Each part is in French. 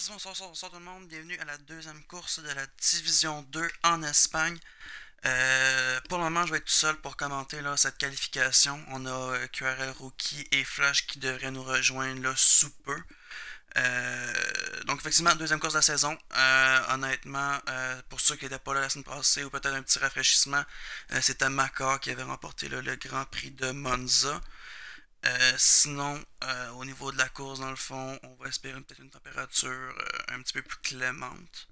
Merci, bonsoir tout le monde. Bienvenue à la deuxième course de la Division 2 en Espagne. Pour le moment, je vais être tout seul pour commenter là, cette qualification. On a QRL Rookie et Flash qui devraient nous rejoindre là, sous peu. Donc effectivement, deuxième course de la saison. Honnêtement, pour ceux qui n'étaient pas là la semaine passée ou peut-être un petit rafraîchissement, c'était Makar qui avait remporté là, le Grand Prix de Monza. Sinon, au niveau de la course, dans le fond, on va espérer peut-être une température un petit peu plus clémente.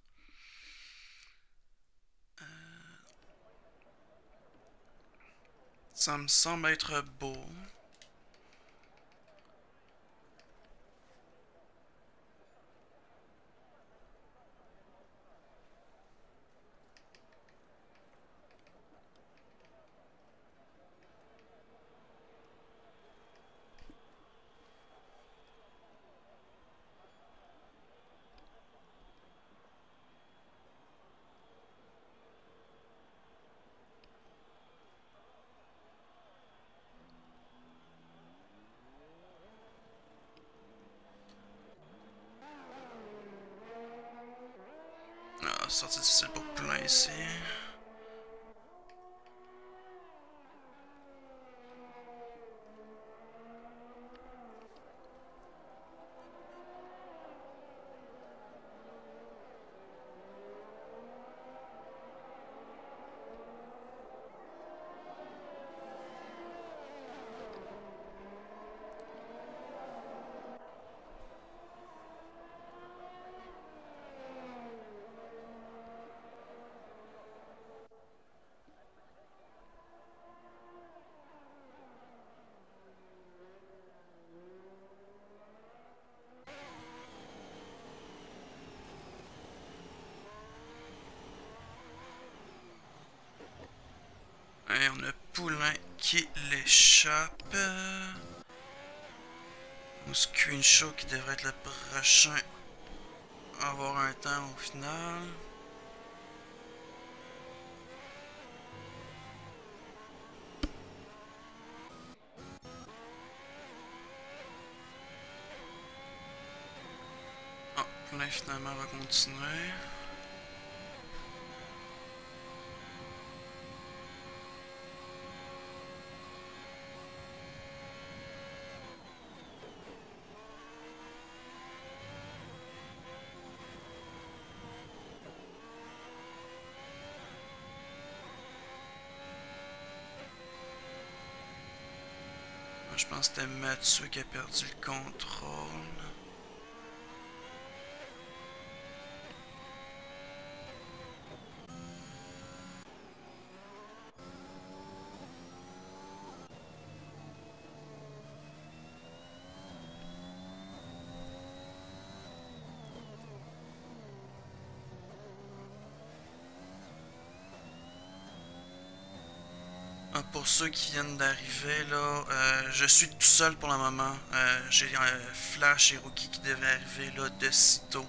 Ça me semble être beau. Ah, sortie difficile pour plein ici. Et on a Poulain qui l'échappe. Ou Screenshow qui devrait être le prochain à avoir un temps au final. Ah, Poulain finalement va continuer. Je pense que c'était Mathieu qui a perdu le contrôle. Pour ceux qui viennent d'arriver, là, je suis tout seul pour le moment. J'ai Flash et Rookie qui devraient arriver là, de sitôt.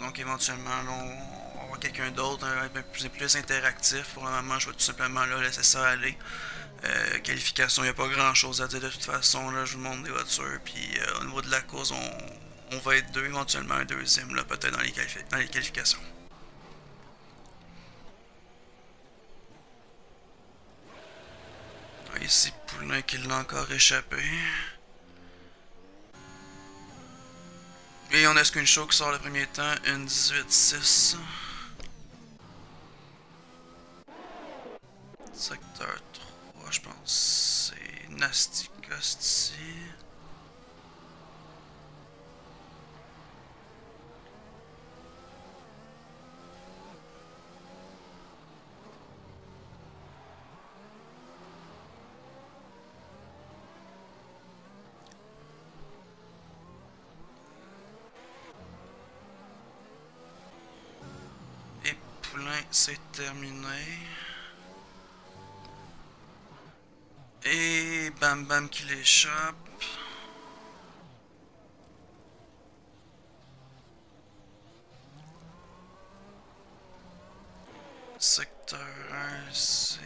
Donc éventuellement, là, on va avoir quelqu'un d'autre, un peu plus interactif. Pour le moment, je vais tout simplement là, laisser ça aller. Qualification, il n'y a pas grand chose à dire de toute façon. Là, je vous montre des voitures. Puis au niveau de la course, on va être deux, éventuellement un deuxième, là, peut-être dans les qualifications. Ici, Poulain qui l'a encore échappé. Et on a Screenshow qui sort le premier temps, une 18-6. Secteur 3, je pense. C'est Nasty Costi. Et Poulain, c'est terminé. Et Bam Bam qui l'échappe. Secteur 1, c'est...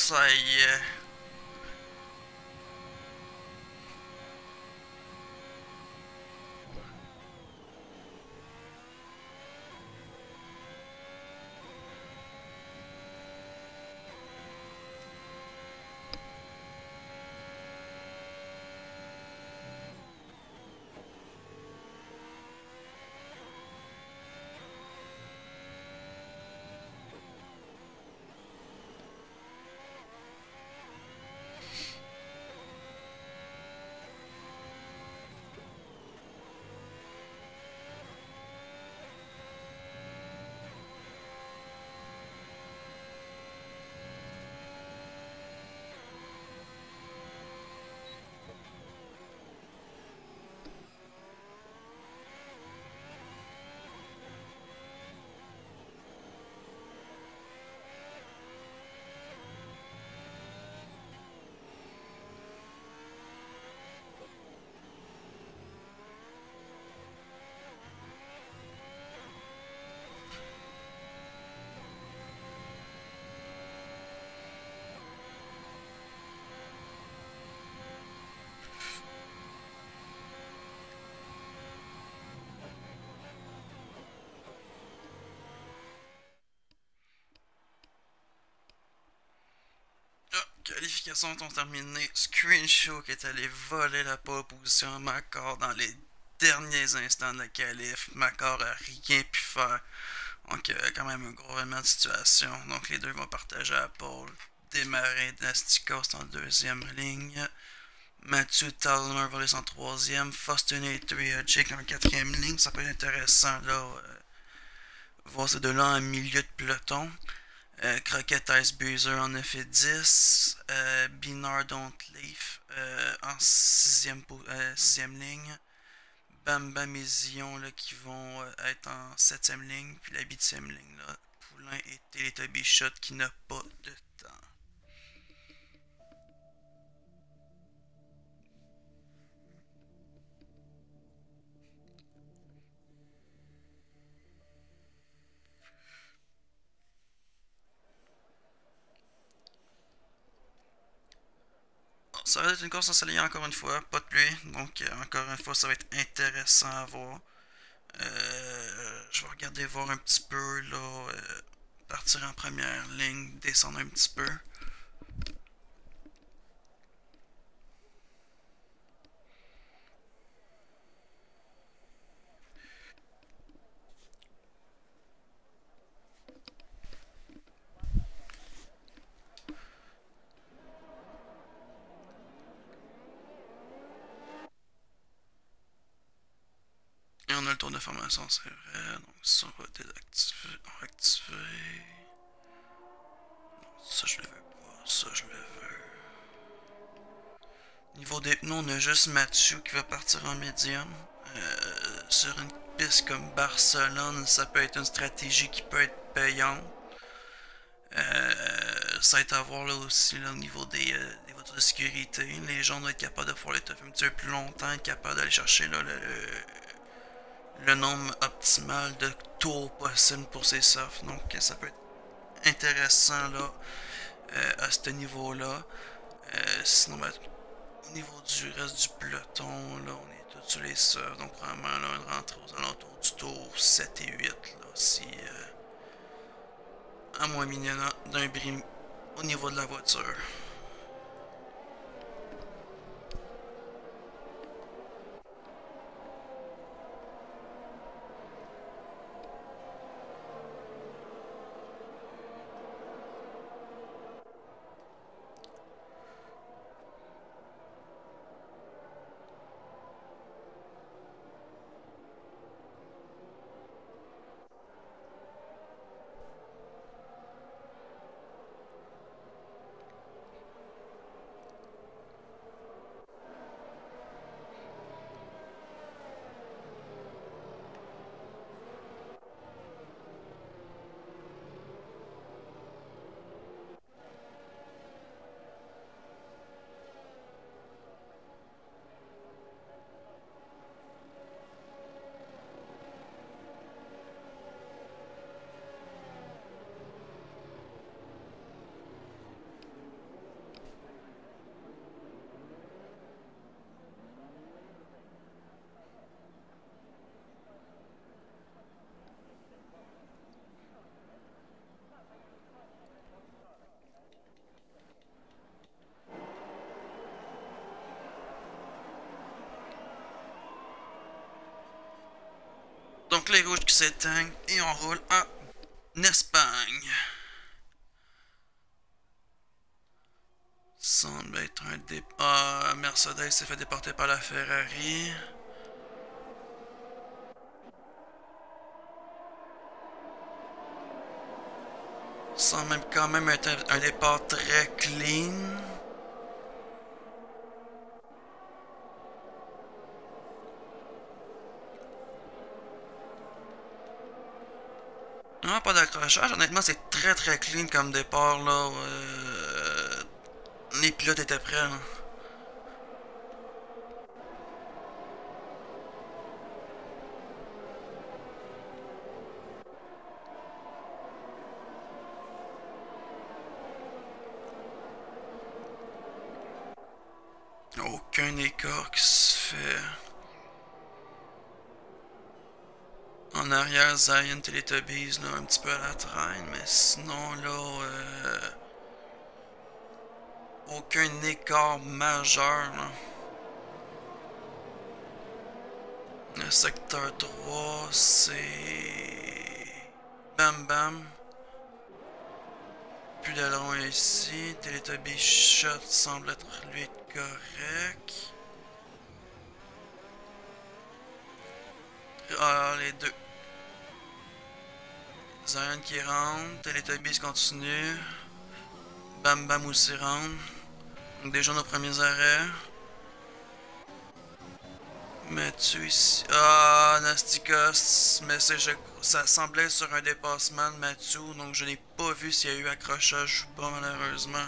Ça y est. Ah, qualifications sont terminées. Screenshow qui est allé voler la pole position à Macor dans les derniers instants de la qualif. Macor a rien pu faire. Donc, il y a quand même un gros élément de situation. Donc, les deux vont partager la pole. Démarrer Nastikos en deuxième ligne. Mathieu Talmer va en troisième. Fostenator et Jake en quatrième ligne. Ça peut être intéressant là. Voir ces deux-là en milieu de peloton. Crockett Ice Bruiser en a fait 10. Binard Don't Leave en sixième ligne. Bam Bam et Zion là, qui vont être en septième ligne. Puis la huitième ligne, là, Poulain et Teletubby Shot qui n'a pas de temps. Bon, ça va être une course ensoleillée encore une fois, pas de pluie. Donc encore une fois, ça va être intéressant à voir. Je vais regarder voir un petit peu là. Partir en première ligne, descendre un petit peu. Et on a le tour de formation, c'est vrai. Donc ça, on va désactiver. On va activer. Ça, je le veux pas. Ça, je le veux. Niveau des pneus, on a juste Mathieu qui va partir en médium. Sur une piste comme Barcelone, ça peut être une stratégie qui peut être payante. Ça va être à voir là aussi là, au niveau des voitures de sécurité. Les gens doivent être capables de pouvoir les toffer un petit peu plus longtemps, être capables d'aller chercher là, le nombre optimal de tours possible pour ces softs. Donc ça peut être intéressant là à ce niveau-là. Sinon, ben, au niveau du reste du peloton, là, on est tous sur les softs. Donc vraiment là, on rentre aux alentours du tour 7 et 8 là, si à moins minimum d'un bris au niveau de la voiture. Donc les rouges qui s'éteignent et on roule en Espagne. Semble être un départ. Ah, Mercedes s'est fait déporter par la Ferrari. Semble même quand même être un départ très clean. Non, pas d'accrochage. Honnêtement, c'est très très clean comme départ là. Les pilotes étaient prêts là. Aucun écart qui se fait. En arrière, Zion Teletubbies, là, un petit peu à la traîne, mais sinon, là, aucun écart majeur, là. Le secteur 3, c'est... Bam Bam. Plus d'aileron ici. Teletubbies Shot semble être lui correct. Ah, les deux. Zion qui rentre. Teletubbies continue. Bam Bam aussi rentre. Donc déjà nos premiers arrêts. Mathieu ici. Ah, Nastikos. Mais ça semblait sur un dépassement de Mathieu. Donc je n'ai pas vu s'il y a eu accrochage ou pas malheureusement.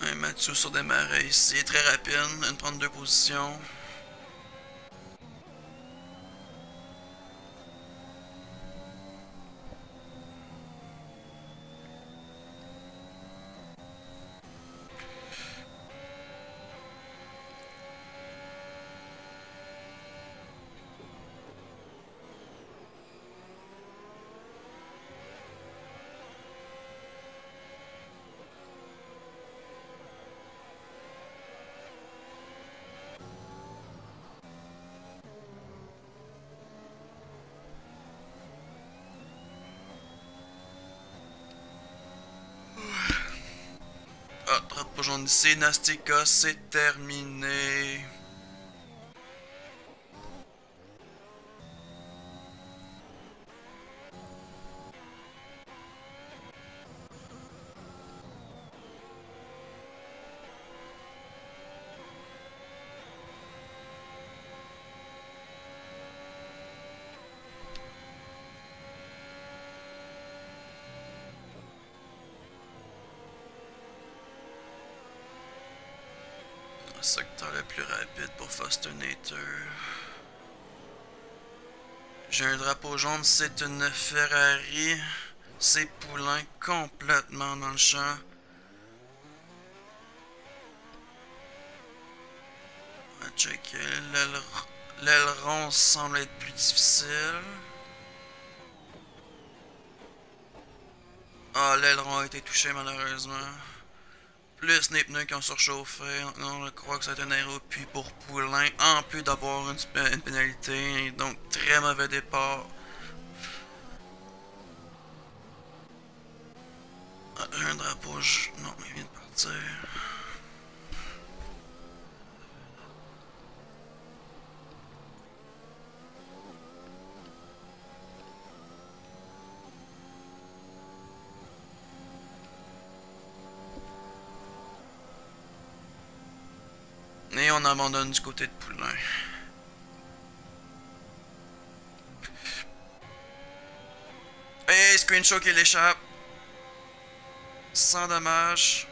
Un Mathieu sur des marais ici. Très rapide. Une prendre deux positions. Ah, drapeau jaune ici. Nastikos, c'est terminé. Le secteur le plus rapide pour Fosternator. J'ai un drapeau jaune, c'est une Ferrari. C'est Poulain complètement dans le champ. On va checker. L'aileron semble être plus difficile. Ah, l'aileron a été touché malheureusement. Plus les pneus qui ont surchauffé. On croit que c'est un aéropui pour Poulain. En plus d'avoir une pénalité. Donc, très mauvais départ. Ah, un drapeau. Non, il vient de partir. Et on abandonne du côté de Poulain. Et Screenshot qui l'échappe. Sans dommage.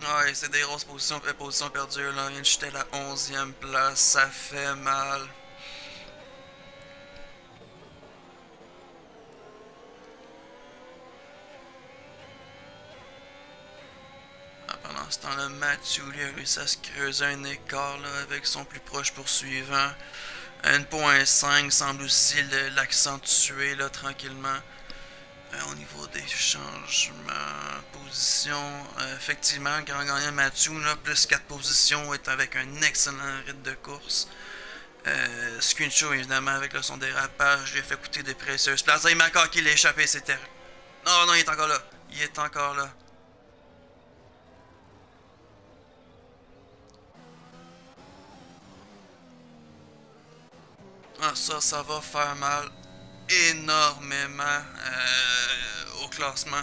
Ouais, c'est des grosses positions perdues là. J'étais à la 11e place. Ça fait mal. Pendant ce temps-là, Mathieu lui a réussi à se creuser un écart là, avec son plus proche poursuivant. 1.5 semble aussi l'accentuer là tranquillement. Au niveau des changements de position, effectivement, grand gagnant Mathieu, là, plus 4 positions, est avec un excellent rythme de course. Screenshow, évidemment, avec là, son dérapage, lui a fait coûter des précieuses places. Et Makar qui l'a échappé, c'était. Non, non, il est encore là. Il est encore là. Ah, ça va faire mal énormément au classement.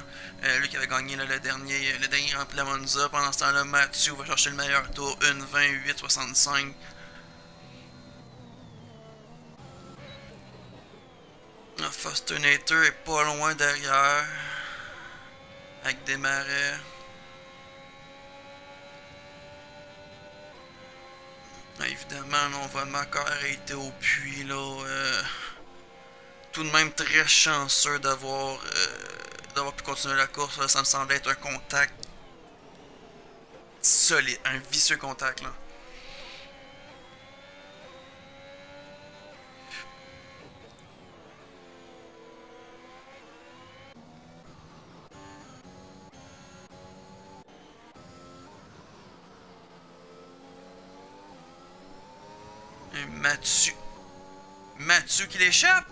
Lui qui avait gagné là, le dernier Grand Prix de la Monza. Pendant ce temps-là, Mathieu va chercher le meilleur tour, 1.28.65. Fosternator est pas loin derrière. Avec des marais. Évidemment, là, on voit Makar été au puits là. Tout de même très chanceux d'avoir pu continuer la course. Là, ça me semblait être un contact solide, un vicieux contact là. Et Mathieu qui l'échappe.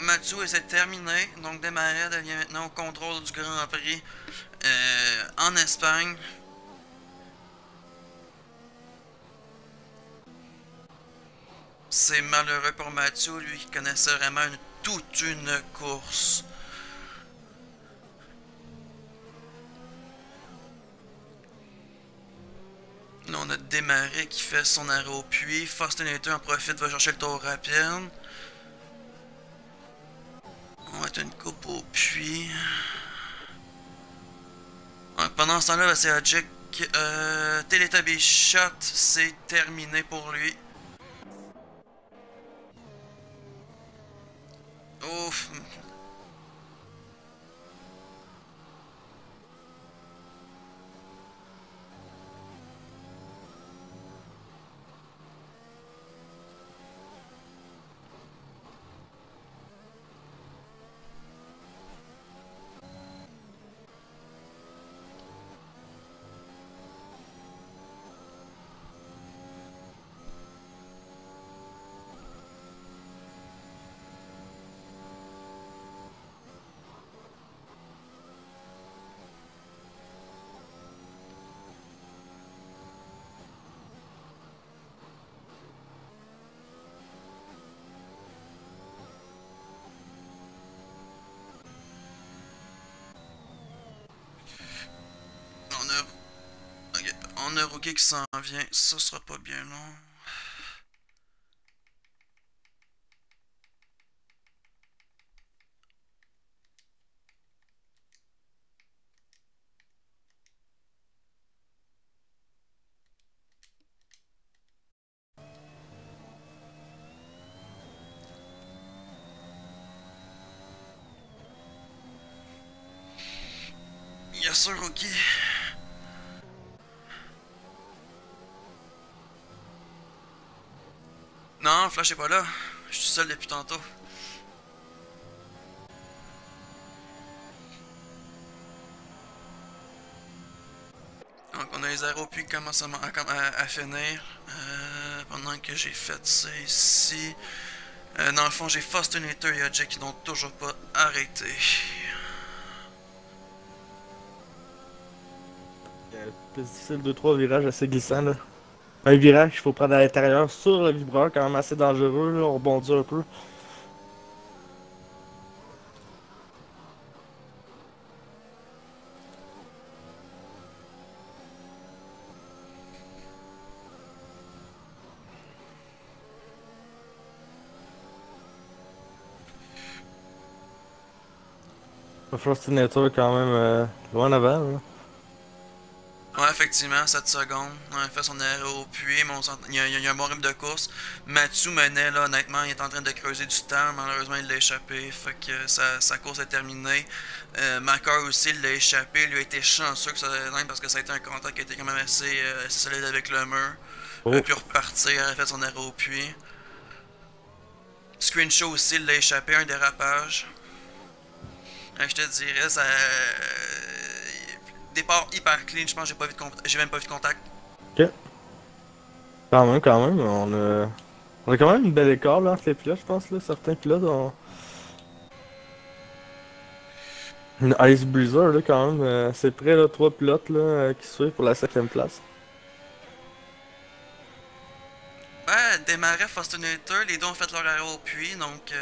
Mathieu, c'est terminé. Donc Desmarais devient maintenant au contrôle du Grand Prix en Espagne. C'est malheureux pour Mathieu, lui qui connaissait vraiment toute une course. Là, on a Desmarais qui fait son arrêt au puits. Fosternator en profite, va chercher le tour rapide. On va être une coupe au puits. Donc, pendant ce temps-là, c'est Jack. Teletubby Shot, c'est terminé pour lui. Ouf. On a Rookie qui s'en vient, ça sera pas bien long. Yes sir, Rookie. Non, Flash est pas là. Je suis seul depuis tantôt. Donc on a les aéros puis commencent à finir. Pendant que j'ai fait ça ici. Dans le fond, j'ai Fosternator et Jack qui n'ont toujours pas arrêté. Plus difficile, 2-3 virages assez glissants là. Un virage qu'il faut prendre à l'intérieur sur le vibreur, quand même assez dangereux, là, on rebondit un peu. Le Frostinator quand même loin avant. Là. Ouais, effectivement, 7 secondes. On a fait son arrêt au puits, mais il y a un bon rythme de course. Mathieu menait, là, honnêtement, il est en train de creuser du temps. Malheureusement, il l'a échappé. Fait que sa course est terminée. Makar aussi, il l'a échappé. Il a été chanceux que ça dingue parce que ça a été un contact qui a été quand même assez solide avec le mur. Oh. Puis repartir, il a fait son arrêt au puits. Screenshot aussi, il l'a échappé un dérapage. Je te dirais, ça. Départ hyper clean, je pense que j'ai même pas vu de contact. Ok. Quand même, on a quand même une belle écart là, entre les pilotes, je pense. Là. Certains pilotes ont une Ice Breezer là, quand même. C'est près, là, 3 pilotes là, qui suivent pour la 7ème place. Ouais, démarrait Fostinator, les deux ont fait leur arrêt au puits, donc.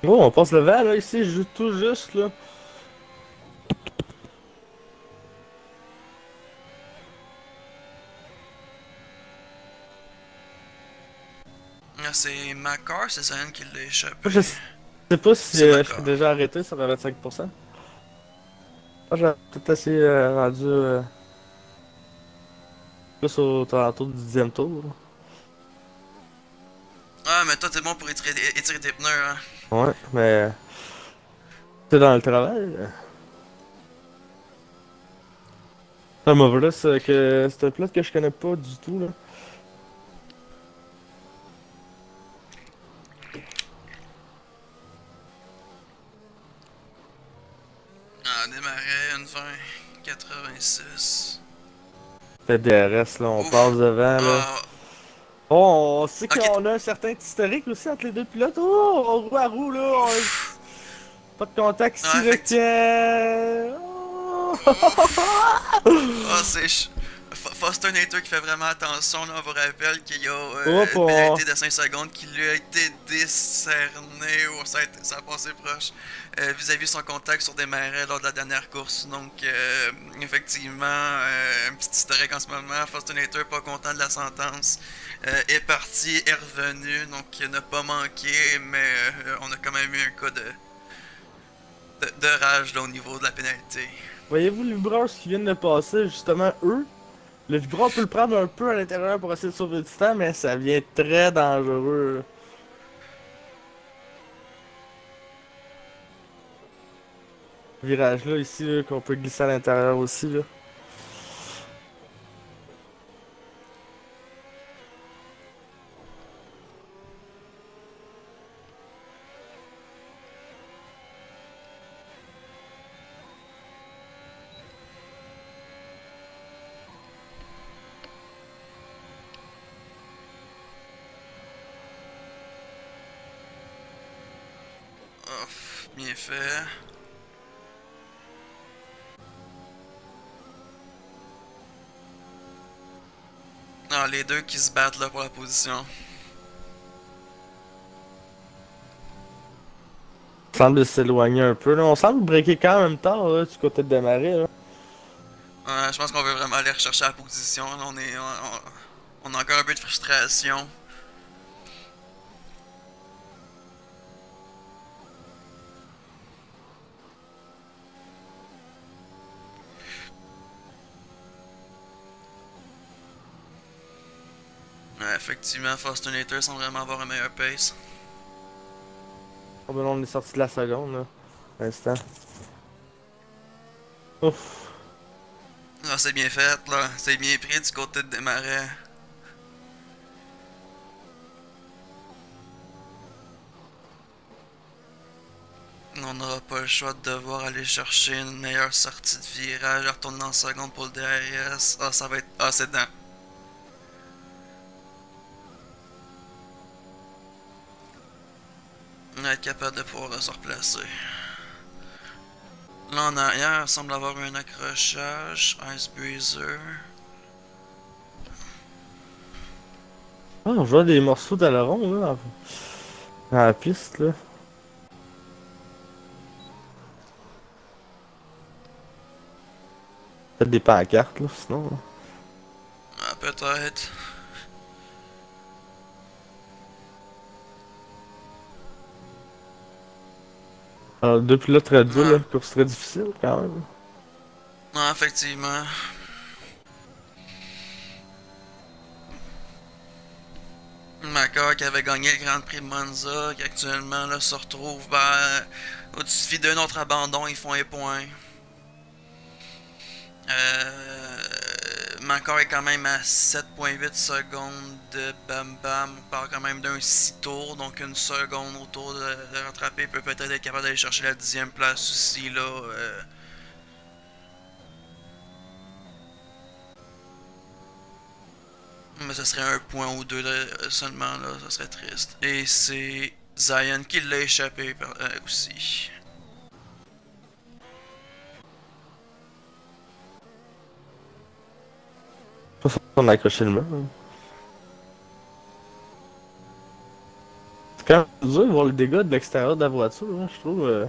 Oh, on passe le vent là, ici, tout juste là. C'est Macar, c'est Zayn qui l'a échappé. Je sais pas si C'est je suis Macar. déjà arrêté sur le 25%. J'ai peut-être assez rendu plus au alentour du 10e tour. Là. Ah, mais toi, t'es bon pour étirer tes pneus, hein. Ouais, mais c'est dans le travail. Un mauvais c'est que c'est un pilote que je connais pas du tout là. Ah, démarrait une 20, 86. Fait DRS là, on Ouf. passe devant là. Ah, Oh, on sait ok. qu'on a un certain historique aussi entre les deux pilotes. Oh, on roue à roue là. Pas de contact Ah, ici, le tien. Oh. Ah, Fosternator qui fait vraiment attention, là, on vous rappelle qu'il y a Hop, une pénalité de 5 secondes qui lui a été décernée, ou ça a passé proche, vis-à-vis son contact sur des marais lors de la dernière course. Donc, effectivement, un petit historique en ce moment. Fosternator, pas content de la sentence, est parti, est revenu, donc il n'a pas manqué, mais on a quand même eu un cas de rage là, au niveau de la pénalité. Voyez-vous les vibreurs qui viennent de passer, justement, eux, le vibreur peut le prendre un peu à l'intérieur pour essayer de sauver du temps, mais ça vient très dangereux. Virage là, ici, là, qu'on peut glisser à l'intérieur aussi, là. Oh, bien fait. Ah, les deux qui se battent là pour la position. On semble s'éloigner un peu, là. On semble breaker quand même tard, là, du côté de démarrer, là. Je pense qu'on veut vraiment aller rechercher la position. Là, on a encore un peu de frustration. Ouais, effectivement, Fosternator semble vraiment avoir un meilleur pace. Oh, ben là, on est sorti de la seconde, là. Instant. Ouf. Ah, c'est bien fait, là. C'est bien pris du côté de Desmarais. On n'aura pas le choix de devoir aller chercher une meilleure sortie de virage, retourner en seconde pour le DRS. Ah, ça va être. Ah, c'est dedans. On va être capable de pouvoir se replacer. Là en arrière, il semble avoir eu un accrochage. Ice Breezer. Ah, on voit des morceaux d'aileron, là, dans la piste, là. Peut-être des pancartes, là, sinon. Là. Ah, peut-être. Alors, deux pilotes Red Bull, Ouais. là, course très difficile, quand même. Non, effectivement. Macar qui avait gagné le Grand Prix de Monza, qui actuellement là, se retrouve au-dessus d'un autre abandon, ils font les points. Makar est quand même à 7,8 secondes de Bam Bam. On parle quand même d'un 6 tours, donc une seconde autour de rattraper. Peut peut-être être capable d'aller chercher la 10e place aussi là. Mais ce serait un point ou deux seulement là, ça serait triste. Et c'est Zion qui l'a échappé aussi. Je pense qu'on a accroché le mur. Hein. C'est quand même dur de voir les dégâts de l'extérieur de la voiture, hein, je trouve.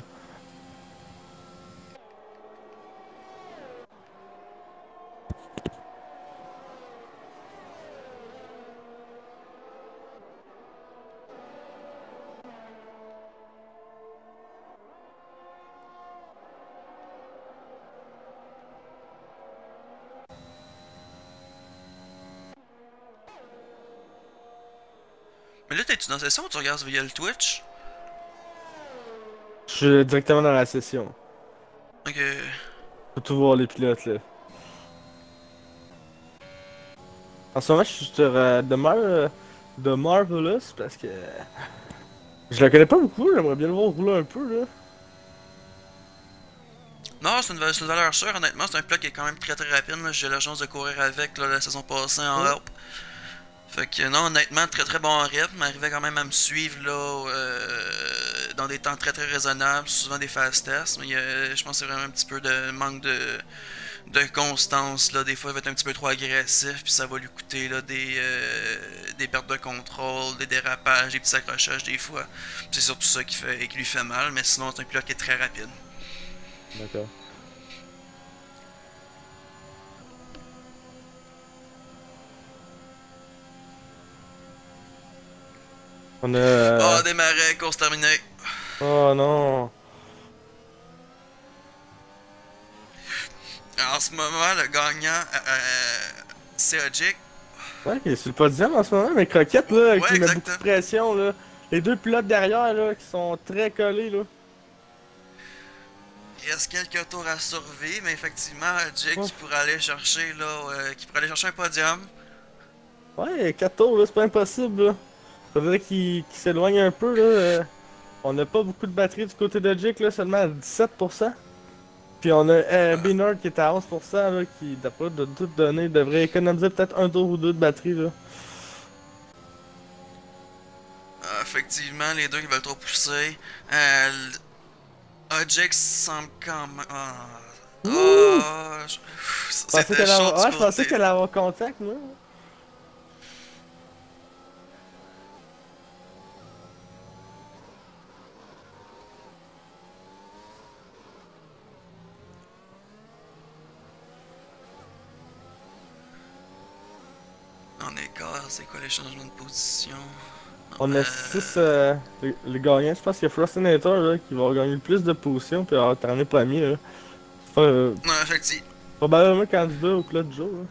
Mais là, t'es-tu dans la session ou tu regardes via le Twitch? Je suis directement dans la session. Ok. Je peux tout voir les pilotes là. En ce moment, je suis sur The Marvelous parce que je la connais pas beaucoup, j'aimerais bien le voir rouler un peu là. Non, c'est une valeur sûre, honnêtement. C'est un plat qui est quand même très rapide. J'ai eu la chance de courir avec là, la saison passée en Europe. Fait que non, honnêtement, très bon rythme. Arrivait quand même à me suivre là dans des temps très raisonnables, souvent des fast tests. Mais je pense que c'est vraiment un petit peu de manque de constance. Là. Des fois, il va être un petit peu trop agressif, puis ça va lui coûter là, des pertes de contrôle, des dérapages, des petits accrochages des fois. C'est surtout ça qui lui fait mal, mais sinon, c'est un pilote qui est très rapide. D'accord. On a. Oh, démarrer, course terminée. Oh non. En ce moment, le gagnant, c'est Ojik. Ouais, il est sur le podium en ce moment, mais Croquette là, Ouais, qui met beaucoup exactement. de pression là. Les deux pilotes derrière là, qui sont très collés là. Il reste quelques tours à survivre, mais effectivement, Jake Oh. qui pourrait aller chercher un podium. Ouais, 4 tours là, c'est pas impossible là. Faudrait qu'il s'éloigne un peu là. On n'a pas beaucoup de batterie du côté de Jake là, seulement à 17%. Puis on a Baynard qui est à 11% là, qui d'après de toutes données devrait économiser peut-être un tour ou deux de batterie là. Effectivement, les deux qui veulent trop pousser. Jake semble quand même. Ouh! C'était chaud du Je pensais côté. qu'elle allait avoir contact moi. On est quart, c'est quoi les changements de position? Non, On a 6 les gagnants, je pense qu'il y a Frostinator là, qui va gagner le plus de positions puis avoir terminé premier là. Enfin, non, effectivement. probablement candidat au plat de jour là.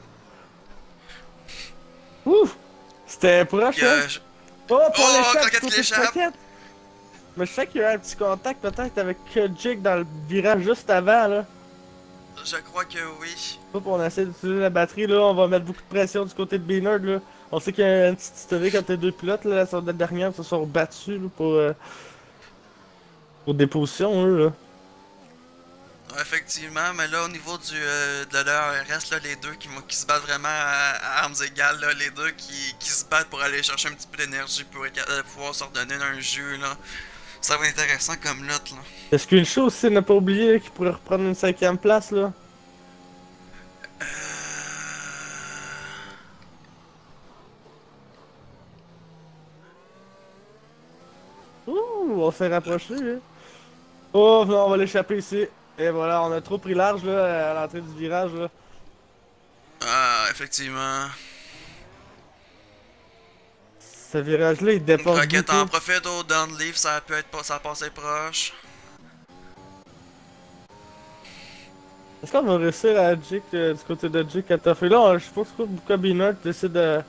Ouf! C'était proche hein? Oh, pour Oh, l'échappe du Croquette qui côté de l'échappe! Croquette! Mais je sais qu'il y a eu un petit contact peut-être avec Jake dans le virage juste avant là. Je crois que oui. Hop, on essaie d'utiliser la batterie là, on va mettre beaucoup de pression du côté de Baynard là. On sait qu'il y a un petit historique entre les deux pilotes là, la sortie dernière se sont battus là, pour des positions eux là. Effectivement, mais là au niveau de leur reste là, les deux qui se battent vraiment à armes égales, là, les deux qui se battent pour aller chercher un petit peu d'énergie pour pouvoir s'ordonner un jeu là. Ça va être intéressant comme lutte là. Est-ce qu'une chose aussi, n'a pas oublié qu'il pourrait reprendre une 5e place là? Euh... Ouh, on s'est rapproché hein. Oh non, on va l'échapper ici. Et voilà, on a trop pris large là, à l'entrée du virage là. Ah, effectivement. Ce virage là il Une dépasse croquette en beaucoup. profite au downleaf, ça a passé proche. Est-ce qu'on va réussir à Jake du côté de Jake à toffer là? Je pense que Buka Binard décide de.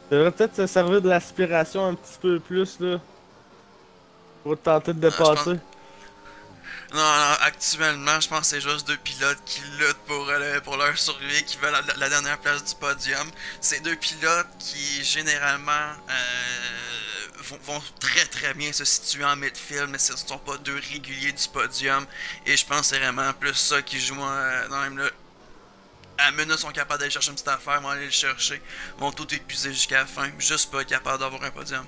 Devrait peut-être se servir de l'aspiration un petit peu plus là. Pour tenter de Je pense dépasser. Non, non, actuellement, je pense que c'est juste deux pilotes qui luttent pour leur survie, qui veulent la dernière place du podium. C'est deux pilotes qui, généralement, vont très très bien se situer en midfield, mais ce ne sont pas deux réguliers du podium. Et je pense que c'est vraiment plus ça qui joue dans même là. À minute sont capables d'aller chercher une petite affaire, vont aller le chercher, vont tout épuiser jusqu'à la fin, juste pas capable d'avoir un podium.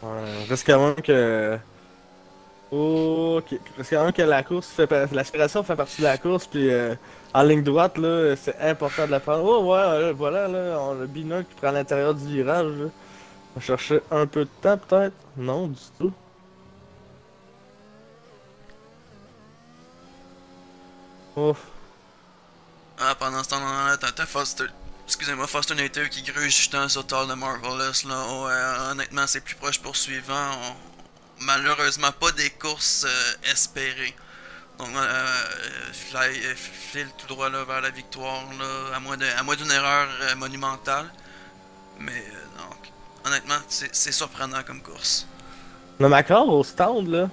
Ouais, reste quand même que. Ok, reste quand même que la course l'aspiration fait partie de la course, puis en ligne droite, là, c'est important de la prendre. Oh, ouais, voilà, là, on a Bina qui prend à l'intérieur du virage, là. On va chercher un peu de temps, peut-être? Non, du tout. Ouf. Ah, pendant ce temps-là, t'as Foster. Excusez-moi, Foster Nater qui gruge justement sur Tall de Marvelous. Là. Oh, honnêtement, c'est plus proche poursuivant. Malheureusement, pas des courses espérées. Donc, file tout droit là, vers la victoire, là, à moins d'une erreur monumentale. Mais, donc, honnêtement, c'est surprenant comme course. On a Macron au stand, là.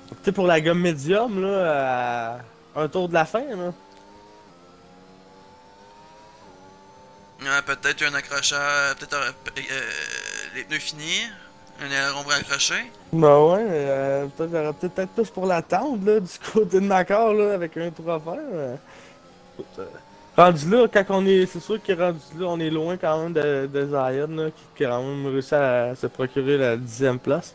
Tu sais, pour la gomme médium, là, à un tour de la fin, là. Peut-être un accrochage, peut-être les pneus finis, un aileron accroché. Bah ouais, peut-être plus pour l'attendre, là, du côté de Macron, là, avec un tour à faire. Écoute, rendu là, quand on est. C'est sûr que rendu là, on est loin quand même de Zion, là, qui a quand même réussi à se procurer la 10e place.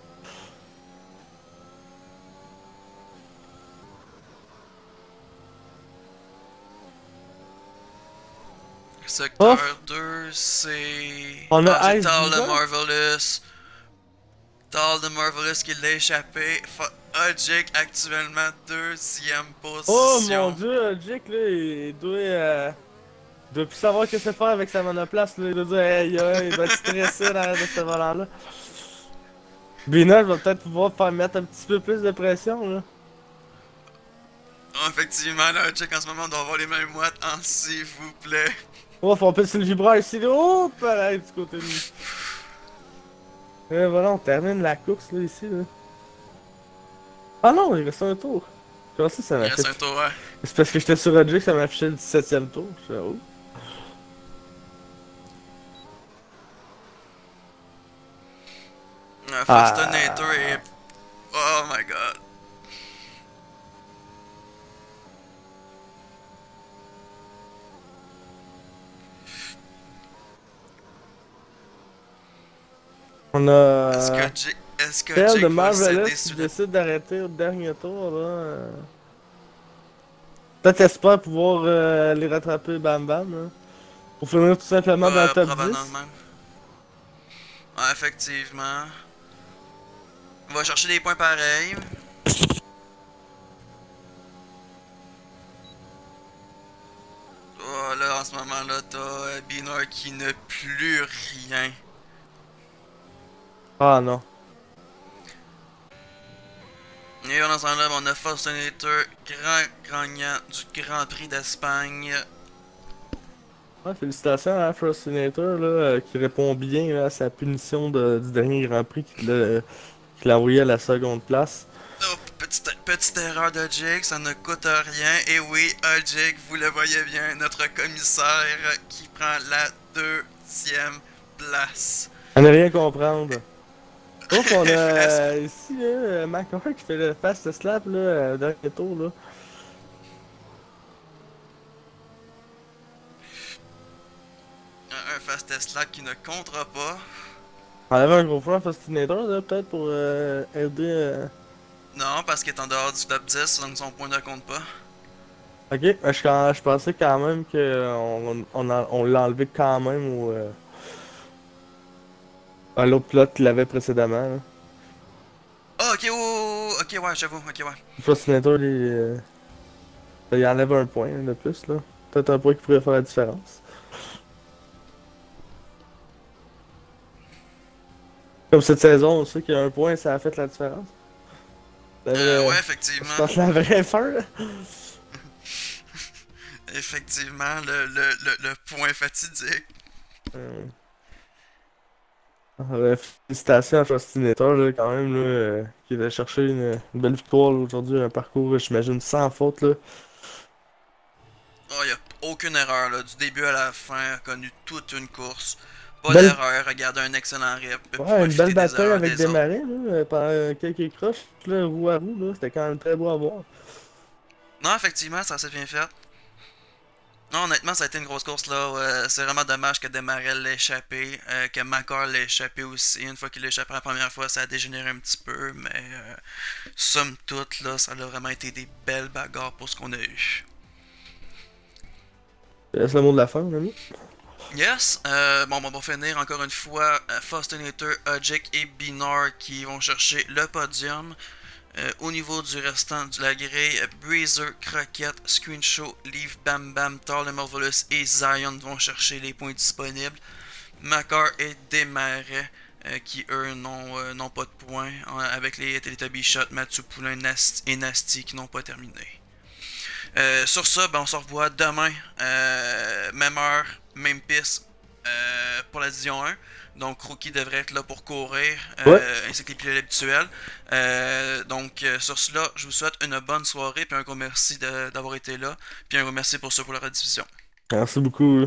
Secteur Ouf! 2, c'est. On Ah, a c'est Ice Tal the Beaver. Marvelous. Tal the Marvelous qui l'a échappé. Ojik actuellement deuxième Oh mon position. dieu, Jake, là, doit plus savoir ce que c'est faire avec sa monoplace, là. Il doit dire, hey, il doit être stressé derrière de ce volant-là. Bina, je vais peut-être pouvoir faire mettre un petit peu plus de pression, là. Oh, effectivement, là, Ojik en ce moment doit avoir les mêmes moites en s'il vous plaît. Oh, faut pèse sur le vibreur ici, là. Oh, pareil, du côté de nous. Et voilà, on termine la course, là, ici, là. Ah non, il reste un tour. Comment ça Il m'a fait? reste un tour, ouais. C'est parce que j'étais sur Roger que ça m'affichait le 17e tour. Je fais, oh. Fastonator et. Ah. Oh my god. On Est-ce que a Jake, est-ce que Tell de Jake va Marvelous céder qui sous le. décide d'arrêter au dernier tour, là. Peut-être espère pouvoir les rattraper Bam Bam, là. Pour finir tout simplement dans le top Probablement 10. même. Ouais, effectivement. On va chercher des points pareils. Oh là, en ce moment-là, t'as Binor qui n'a plus rien. Ah non. Et dans ce temps-là, on a Fastonator, grand gagnant du Grand Prix d'Espagne. Ouais, félicitations à Frostinator, là, qui répond bien là, à sa punition du dernier Grand Prix qui l'a envoyé à la seconde place. Oh, petite erreur de Jake, ça ne coûte rien. Et oui, Jake, vous le voyez bien, notre commissaire qui prend la deuxième place. À ne rien comprendre. Ouf, on a Flash- ici McCoy qui fait le fast slap là, dernier tour là. un fast Tesla qui ne comptera pas. On avait un gros front Fastinator là, peut-être pour aider. Non, parce qu'il est en dehors du top 10, donc son point ne compte pas. Ok, je pensais quand même que on l'a enlevé quand même à l'autre pilote qu'il avait précédemment. Là. Oh, ok, oh, ok, ouais, j'avoue, ok, ouais. Fastinator, il enlève un point de plus là. Peut-être un point qui pourrait faire la différence. Comme cette saison, on sait qu'il y a un point, ça a fait la différence. Ouais, Je effectivement. pense la vraie fin. Là. Effectivement, le point fatidique. Euh, Félicitations à Trostinator, là, quand même, là, qui a cherché une belle victoire là, aujourd'hui, un parcours, j'imagine, sans faute, là. Oh, y a aucune erreur, là. Du début à la fin, a connu toute une course. Pas Belle, d'erreur, regarder un excellent rep, puis ouais, une belle profiter des bataille erreurs avec des autres. Desmarais, là, pendant quelques croches, là, roue à roue, là, c'était quand même très beau à voir. Non, effectivement, ça s'est bien fait. Non, honnêtement, ça a été une grosse course là. C'est vraiment dommage que Demarel l'ait échappé, que Macor l'ait échappé aussi. Une fois qu'il l'a échappé la première fois, ça a dégénéré un petit peu, mais somme toute, là, ça a vraiment été des belles bagarres pour ce qu'on a eu. Je laisse le mot de la fin, mon ami. Yes, bon, on va finir encore une fois. Fostinator, Ojik et Binar qui vont chercher le podium. Au niveau du restant de la grille, Breezer, Croquette, Screenshow, Leaf, Bam Bam, Tarle Marvelous et Zion vont chercher les points disponibles. Macar et Desmarais qui eux n'ont pas de points, avec les Teletubby Shot, Mathieu Poulain et Nasty qui n'ont pas terminé. Sur ça, ben, on se revoit demain, même heure, même piste pour la division 1. Donc Rookie devrait être là pour courir, Ouais, ainsi que les pilotes habituels. Sur cela, je vous souhaite une bonne soirée, puis un gros merci d'avoir été là, puis un gros merci pour ça pour la rediffusion. merci beaucoup.